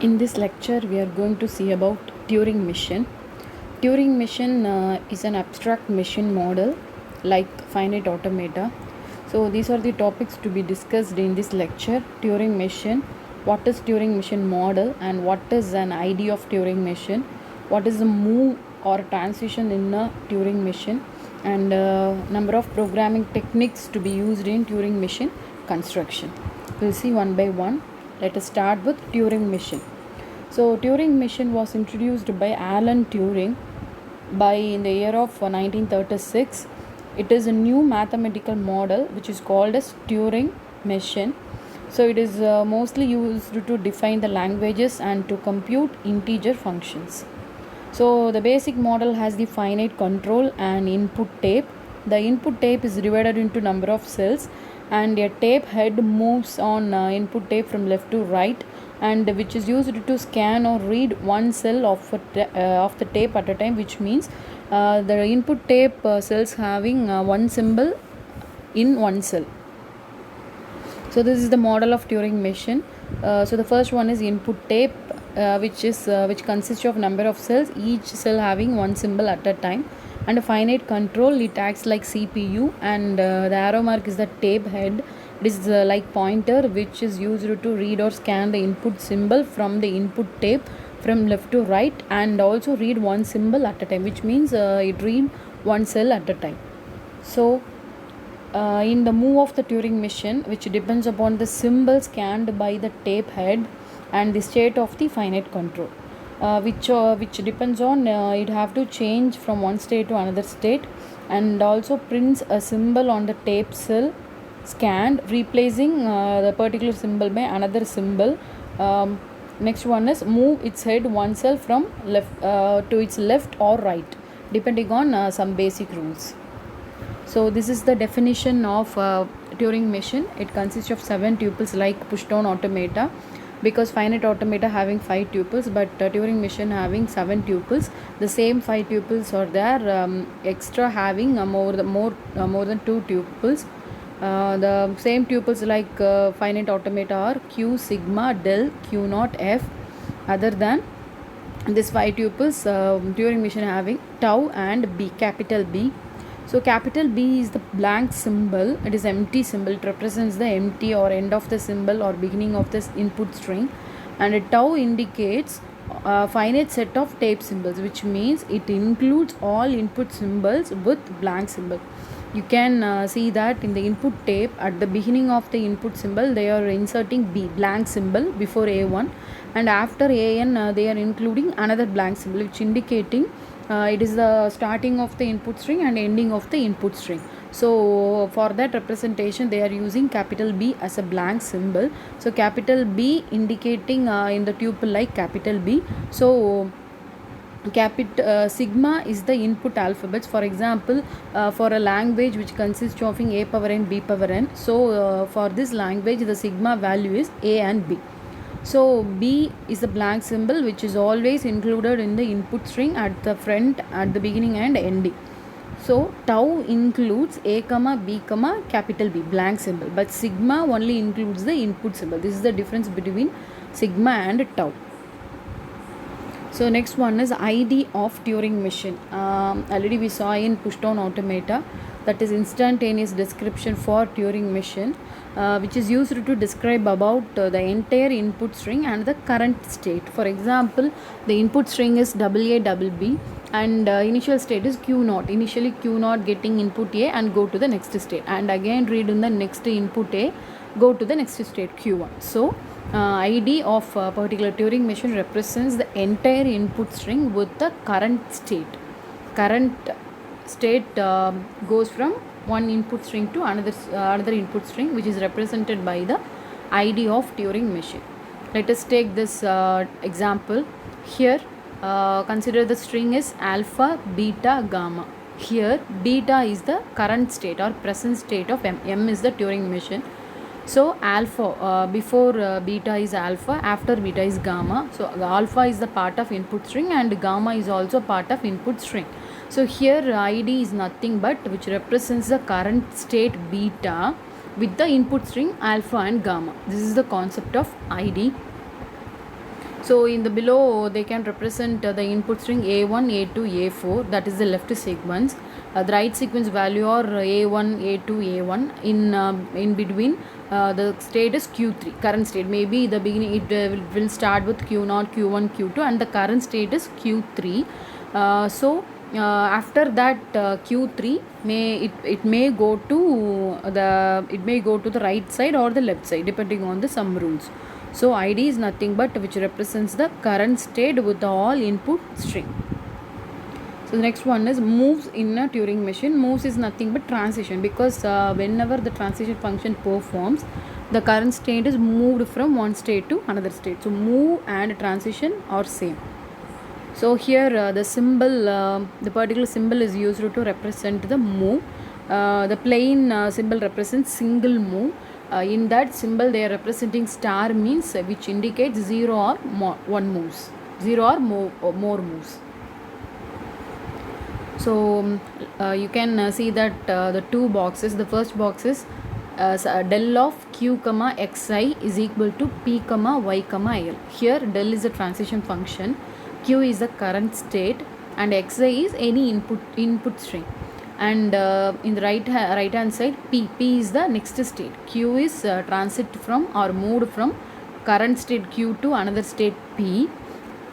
In this lecture, we are going to see about Turing machine. Turing machine is an abstract machine model like finite automata. So, these are the topics to be discussed in this lecture. Turing machine, what is Turing machine model, and what is an idea of Turing machine, what is the move or transition in a Turing machine, and number of programming techniques to be used in Turing machine construction. We'll see one by one. Let us start with Turing machine. So Turing machine was introduced by Alan Turing by in the year of 1936. It is a new mathematical model which is called as Turing machine. So it is mostly used to define the languages and to compute integer functions. So the basic model has the finite control and input tape. The input tape is divided into number of cells, and a tape head moves on input tape from left to right, and which is used to scan or read one cell of the tape at a time, which means the input tape cells having one symbol in one cell. So this is the model of Turing machine. So the first one is input tape, which consists of number of cells, each cell having one symbol at a time, and a finite control. It acts like CPU, and the arrow mark is the tape head. It is like pointer, which is used to read or scan the input symbol from the input tape from left to right, and also read one symbol at a time, which means it read one cell at a time. So in the move of the Turing machine, which depends upon the symbol scanned by the tape head and the state of the finite control, which depends on it have to change from one state to another state, and also prints a symbol on the tape cell scanned, replacing the particular symbol by another symbol. Next one is move its head one cell from left to its left or right, depending on some basic rules. So this is the definition of Turing machine. It consists of 7 tuples like push-down automata, because finite automata having 5 tuples, but Turing machine having 7 tuples. The same 5 tuples are there, extra having more than 2 tuples. The same tuples like finite automata are q, sigma, del, q naught, f. Other than this 5 tuples, Turing machine having tau and b, capital B. So capital B is the blank symbol. It is empty symbol. It represents the empty or end of the symbol or beginning of this input string. And a tau indicates a finite set of tape symbols, which means it includes all input symbols with blank symbol. You can see that in the input tape, at the beginning of the input symbol, they are inserting B, blank symbol, before A1, and after AN they are including another blank symbol, which indicating it is the starting of the input string and ending of the input string. So for that representation, they are using capital B as a blank symbol. So capital B indicating in the tuple like capital B. So sigma is the input alphabets. For example, for a language which consists of a power n, b power n, so for this language the sigma value is a and b. So B is the blank symbol, which is always included in the input string at the front, at the beginning and ending. So tau includes A, B, capital B, blank symbol, but sigma only includes the input symbol. This is the difference between sigma and tau. So next one is ID of Turing machine. Already we saw in push-down automata, that is instantaneous description for Turing machine, which is used to describe about the entire input string and the current state. For example, the input string is AA, and initial state is Q naught. Initially Q naught getting input A and go to the next state, and again read in the next input A, go to the next state Q1. So ID of a particular Turing machine represents the entire input string with the current state. Current state goes from one input string to another input string, which is represented by the ID of Turing machine. Let us take this example. Here consider the string is alpha, beta, gamma. Here beta is the current state or present state of M. M is the Turing machine. So alpha, before beta is alpha, after beta is gamma. So alpha is the part of input string and gamma is also part of input string. So here ID is nothing but which represents the current state beta with the input string alpha and gamma. This is the concept of ID. So in the below they can represent the input string a1, a2, a4, that is the left sequence. The right sequence value are a1, a2, a1. In between the state is q3, current state. Maybe the beginning it will start with q0, q1, q2, and the current state is q3. After that q3 it may go to the right side or the left side depending on the some rules. So id is nothing but which represents the current state with all input string. So the next one is moves in a Turing machine. Moves is nothing but transition, because whenever the transition function performs, the current state is moved from one state to another state. So move and transition are same. So here the particular symbol is used to represent the move. The plain symbol represents single move. In that symbol they are representing star, means which indicates 0 or more, 0 or more moves. So you can see that the two boxes, the first box is del of q comma xi is equal to p comma y comma l. Here del is a transition function, q is the current state, and xi is any input string. And in the right hand side, p is the next state. Q is transit from or moved from current state q to another state p,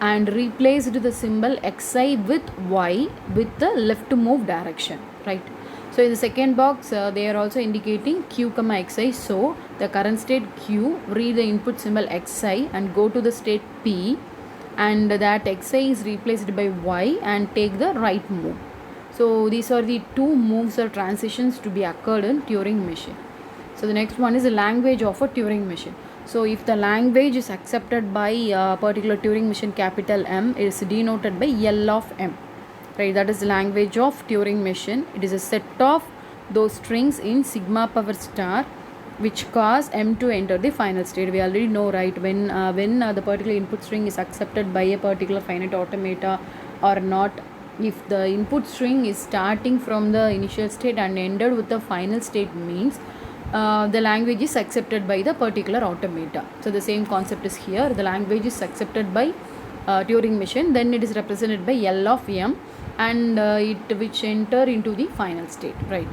and replaced the symbol xi with y with the left move direction, right? So in the second box they are also indicating q comma xi. So the current state q, read the input symbol xi and go to the state p, and that xi is replaced by y and take the right move. So these are the two moves or transitions to be occurred in Turing machine. So the next one is the language of a Turing machine. So if the language is accepted by a particular Turing machine, capital M, it is denoted by L of M, right? That is the language of Turing machine. It is a set of those strings in sigma power star which cause M to enter the final state. We already know, right, when the particular input string is accepted by a particular finite automata or not. If the input string is starting from the initial state and ended with the final state, means the language is accepted by the particular automata. So the same concept is here. The language is accepted by Turing machine, then it is represented by L of M, and it which enter into the final state, right?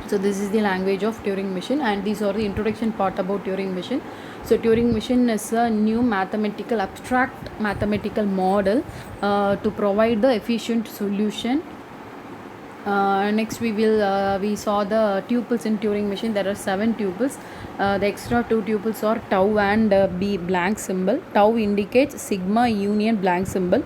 So this is the language of Turing machine, and these are the introduction part about Turing machine. So Turing machine is a new abstract mathematical model to provide the efficient solution. Next we saw the tuples in Turing machine. There are 7 tuples. The extra 2 tuples are tau and b blank symbol. Tau indicates sigma union blank symbol,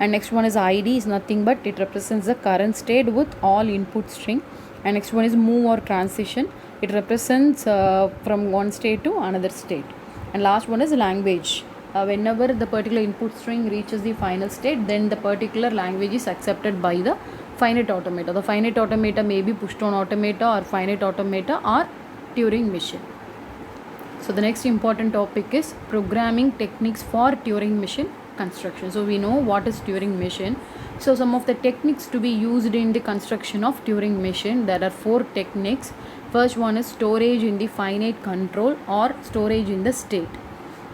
and next one is id is nothing but it represents the current state with all input string. And next one is move or transition. It represents from one state to another state. And last one is language. Whenever the particular input string reaches the final state, then the particular language is accepted by the finite automata. The finite automata may be push-down automata or finite automata or Turing machine. So the next important topic is programming techniques for Turing machine construction. So we know what is Turing machine. So some of the techniques to be used in the construction of Turing machine, there are 4 techniques. First one is storage in the finite control or storage in the state.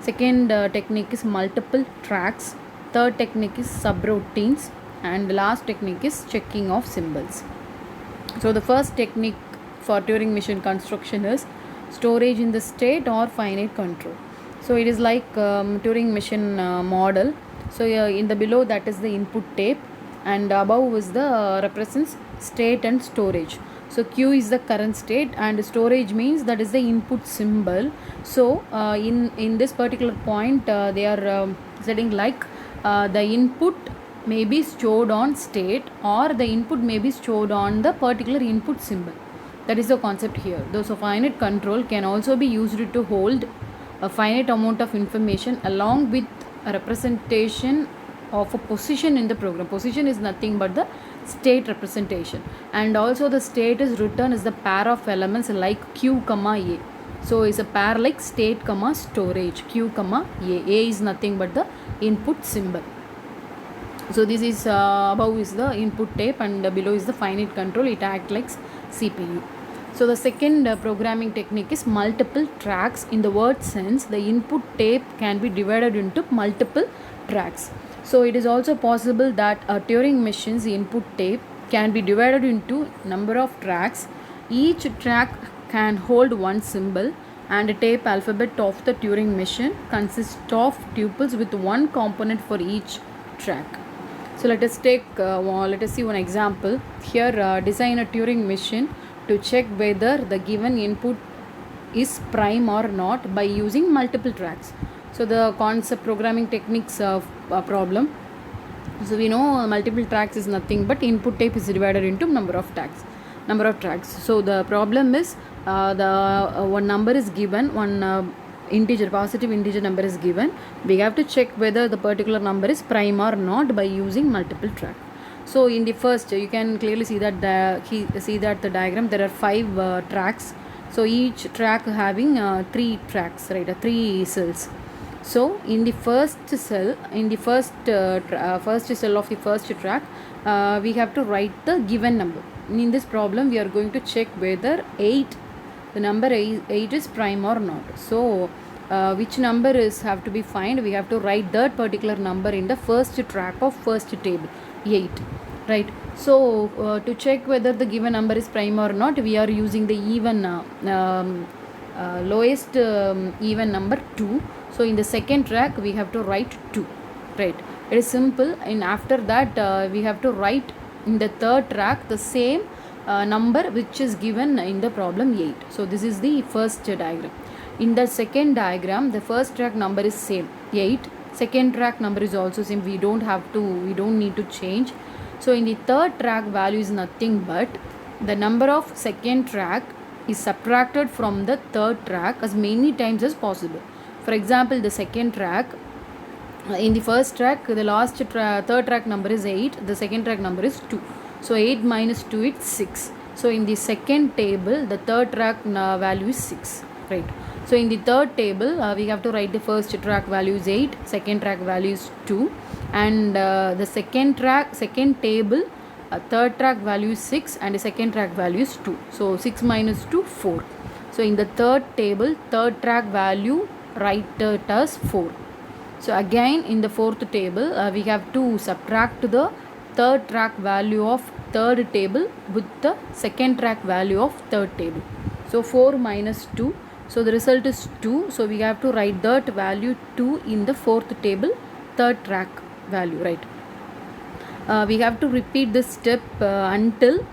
Second technique is multiple tracks. Third technique is subroutines, and the last technique is checking of symbols. So the first technique for Turing machine construction is storage in the state or finite control. So it is like Turing machine model. So in the below, that is the input tape, and above is the represents state and storage. So q is the current state, and storage means that is the input symbol. So in this particular point they are setting like the input may be stored on state, or the input may be stored on the particular input symbol. That is the concept here. Those of finite control can also be used to hold a finite amount of information along with a representation of a position in the program. Position is nothing but the state representation, and also the state is written as the pair of elements like q comma a. So it's a pair like state comma storage, q comma a. A is nothing but the input symbol. So this is above is the input tape, and below is the finite control. It acts like CPU. So the second programming technique is multiple tracks. In the word sense, the input tape can be divided into multiple tracks. So it is also possible that a Turing machine's input tape can be divided into number of tracks. Each track can hold one symbol, and a tape alphabet of the Turing machine consists of tuples with one component for each track. So let us see one example. Here, design a Turing machine to check whether the given input is prime or not by using multiple tracks. So the concept programming techniques of problem. So we know multiple tracks is nothing but input tape is divided into number of tracks. So the problem is one number is given, one positive integer number is given. We have to check whether the particular number is prime or not by using multiple track. So in the first, you can clearly see that the diagram, there are 5 tracks. So each track having 3 tracks, right? 3 cells. So in the first cell, first cell of the first track, we have to write the given number. In this problem, we are going to check whether the number 8 is prime or not. So which number have to be found? We have to write that particular number in the first track of first table, 8, right? So to check whether the given number is prime or not, we are using the lowest even number 2. So in the second track, we have to write 2, right? It is simple. And after that, we have to write in the third track the same number which is given in the problem 8. So this is the first diagram. In the second diagram, the first track number is same, 8. Second track number is also same. We don't need to change. So in the third track, value is nothing but the number of second track is subtracted from the third track as many times as possible. For example, the second track, in the first track, the third track number is 8, the second track number is 2. So 8 minus 2 is 6. So in the second table, the third track value is 6, right? So in the third table, we have to write the first track value is 8, second track value is 2, and the second table, third track value is 6 and the second track value is 2. So 6 minus 2, 4. So in the third table, third track value, write it as 4. So again in the fourth table, we have to subtract the third track value of third table with the second track value of third table. So 4 minus 2. So the result is 2. So we have to write that value 2 in the fourth table, third track value, right? We have to repeat this step until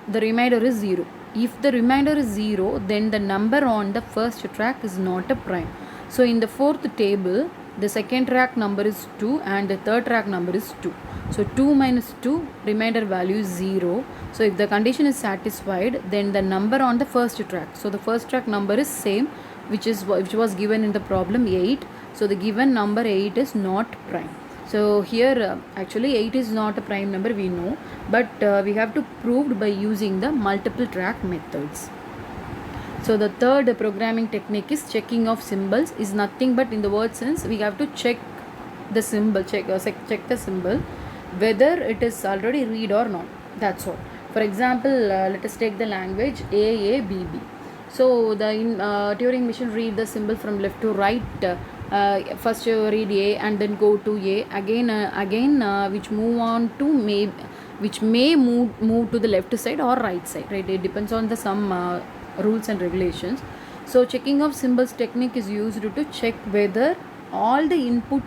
the remainder is 0. If the remainder is 0, then the number on the first track is not a prime. So in the fourth table, the second track number is 2 and the third track number is 2. So 2 minus 2, remainder value is 0. So if the condition is satisfied, then the number on the first track. So the first track number is same, which was given in the problem 8. So the given number 8 is not prime. So here actually 8 is not a prime number, we know, but we have to prove by using the multiple track methods. So the third programming technique is checking of symbols. Is nothing but in the word sense, we have to check the symbol, check the symbol whether it is already read or not. That's all. For example, let us take the language AABB. So the Turing machine read the symbol from left to right. First you read A and then go to A again, which may move to the left side or right side, right? It depends on the some rules and regulations. So checking of symbols technique is used to check whether all the input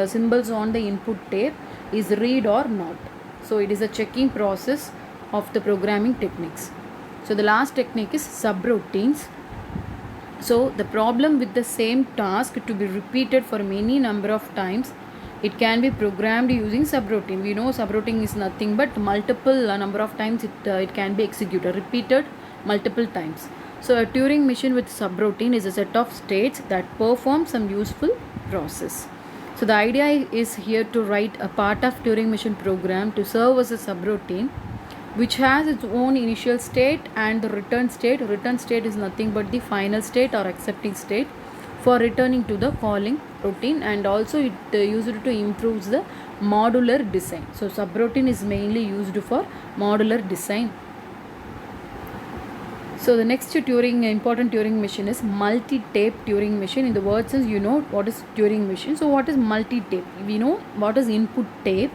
symbols on the input tape is read or not. So it is a checking process of the programming techniques. So the last technique is subroutines. So the problem with the same task to be repeated for many number of times, it can be programmed using subroutine. We know subroutine is nothing but multiple number of times it can be executed, repeated multiple times. So a Turing machine with subroutine is a set of states that perform some useful process. So the idea is here to write a part of Turing machine program to serve as a subroutine which has its own initial state and the return state. Return state is nothing but the final state or accepting state for returning to the calling routine, and also it used to improve the modular design. So subroutine is mainly used for modular design. So the next important Turing machine is multi-tape Turing machine. In the word sense, you know what is Turing machine. So what is multi-tape? We know what is input tape.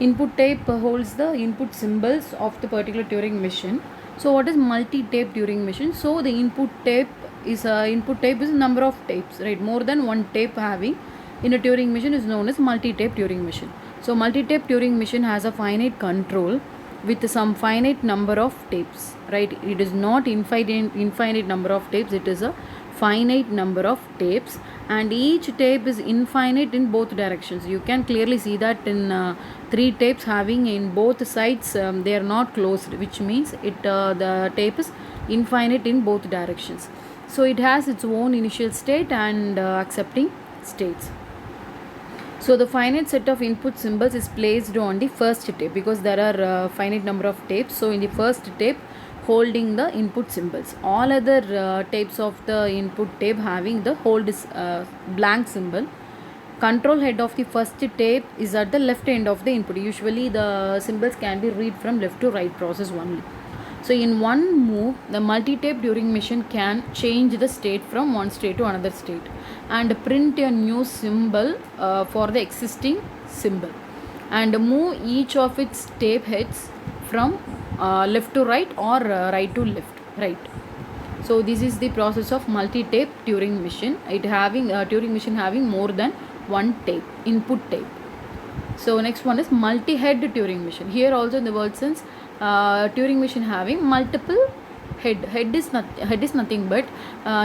Input tape holds the input symbols of the particular Turing machine. So what is multi-tape Turing machine? So the input tape is number of tapes, right? More than one tape having in a Turing machine is known as multi-tape Turing machine. So multi-tape Turing machine has a finite control with some finite number of tapes, right? It is not infinite number of tapes, it is a finite number of tapes, and each tape is infinite in both directions. You can clearly see that in 3 tapes having in both sides, they are not closed, which means the tape is infinite in both directions. So it has its own initial state and accepting states. So the finite set of input symbols is placed on the first tape because there are finite number of tapes. So in the first tape holding the input symbols, all other tapes of the input tape having the hold is blank symbol. Control head of the first tape is at the left end of the input. Usually the symbols can be read from left to right process only. So in one move, the multi-tape Turing machine can change the state from one state to another state and print a new symbol for the existing symbol and move each of its tape heads from left to right or right to left, right? So this is the process of multi-tape Turing machine. It having Turing machine having more than one tape, input tape. So next one is multi-head Turing machine. Here also in the word sense, Turing machine having multiple head. Head is nothing but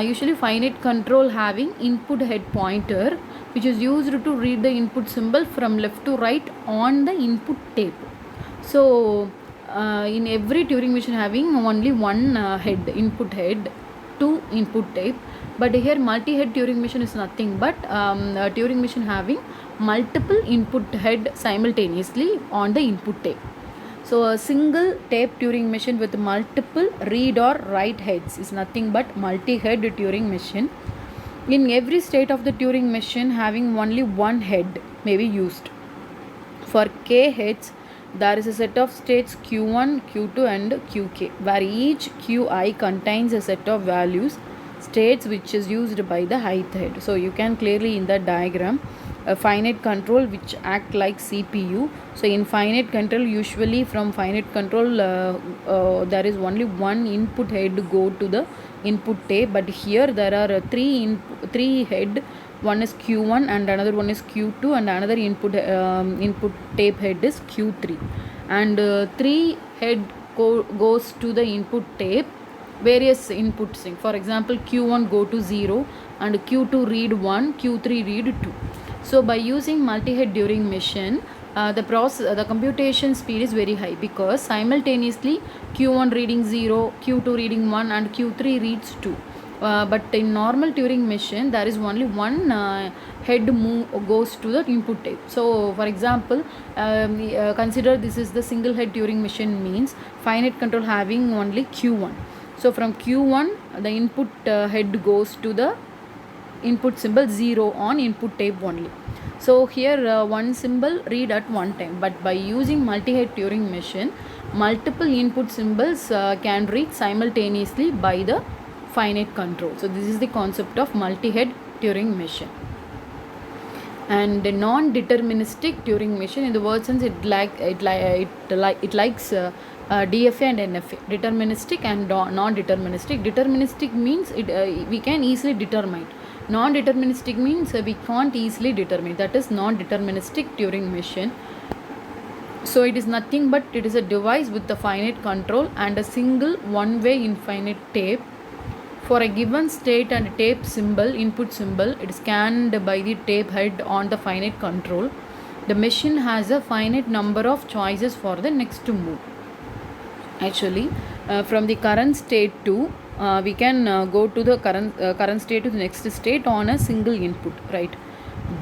usually finite control having input head pointer, which is used to read the input symbol from left to right on the input tape. So in every Turing machine having only one head, input head to input tape. But here multi-head Turing machine is nothing but Turing machine having multiple input head simultaneously on the input tape. So a single tape Turing machine with multiple read or write heads is nothing but multi-head Turing machine. In every state of the Turing machine having only one head may be used. For k heads, there is a set of states q1, q2 and qk, where each qi contains a set of values, states which is used by the ith head. So you can clearly in the diagram a finite control which act like CPU. So in finite control, usually from finite control there is only one input head go to the input tape, but here there are three head. One is q1 and another one is q2 and another input tape head is q3, and 3 head goes to the input tape various inputs. For example, q1 go to 0 and q2 read 1, q3 read 2. So by using multi-head Turing machine, the computation speed is very high because simultaneously q1 reading 0, q2 reading 1 and q3 reads 2. But in normal Turing machine, there is only one head goes to the input tape. So for example, consider this is the single head Turing machine, means finite control having only q1. So from q1 the input head goes to the input symbol 0 on input tape only. So here one symbol read at one time, but by using multi-head Turing machine, multiple input symbols can read simultaneously by the finite control. So this is the concept of multi-head Turing machine. And the non-deterministic Turing machine, in the word sense, it likes DFA and NFA, deterministic and non-deterministic. Deterministic means we can easily determine. Non-deterministic means we can't easily determine. That is non-deterministic Turing machine. So it is nothing but it is a device with the finite control and a single one-way infinite tape. For a given state and tape symbol, input symbol, it is scanned by the tape head on the finite control. The machine has a finite number of choices for the next move. Actually, from the current state to we can go to the current state to the next state on a single input, right?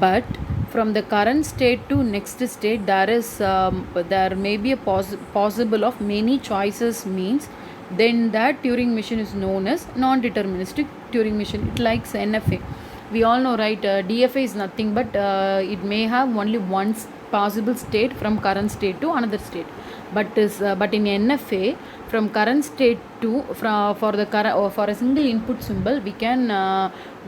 But from the current state to next state, there may be a possible of many choices, means then that Turing machine is known as non-deterministic Turing machine. It likes NFA. We all know, right? DFA is nothing but it may have only one possible state from current state to another state. but in NFA, from current state to for the current or for a single input symbol, we can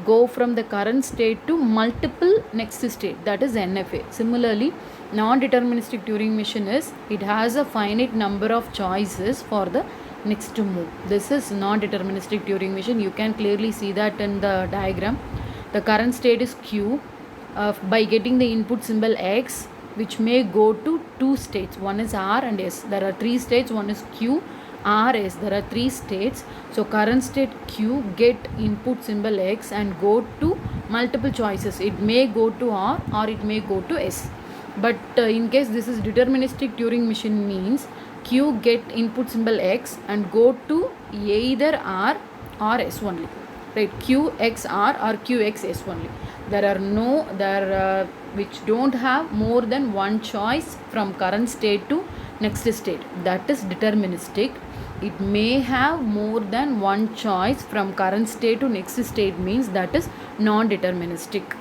go from the current state to multiple next state, that is NFA. Similarly, non-deterministic Turing machine is it has a finite number of choices for the next move. This is non-deterministic Turing machine. You can clearly see that in the diagram. The current state is Q. By getting the input symbol X, which may go to two states. One is R and S. There are three states. One is Q, R, S. There are three states. So current state Q get input symbol X and go to multiple choices. It may go to R or it may go to S. But in case this is deterministic Turing machine, means Q get input symbol X and go to either R or S only. Right, QXR or QXS only. There are no which don't have more than one choice from current state to next state, that is deterministic. It may have more than one choice from current state to next state, means that is non-deterministic.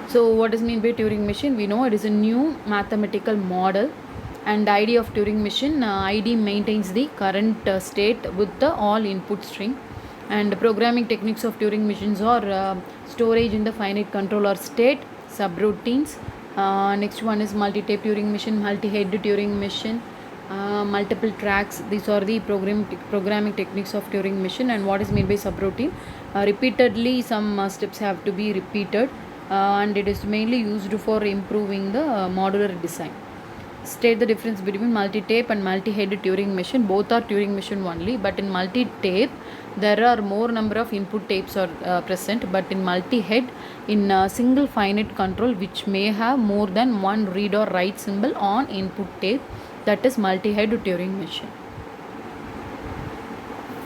So what is mean by Turing machine? We know it is a new mathematical model, and ID of Turing machine, ID maintains the current state with the all input string. And programming techniques of Turing machines are storage in the finite controller state, subroutines. Next one is multi-tape Turing machine, multi-head Turing machine, multiple tracks. These are the programming techniques of Turing machine. And what is meant by subroutine? Repeatedly some steps have to be repeated, and it is mainly used for improving the modular design. State the difference between multi-tape and multi-head Turing machine. Both are Turing machine only, but in multi-tape there are more number of input tapes are present, but in multi-head, in single finite control which may have more than one read or write symbol on input tape, that is multi-head Turing machine.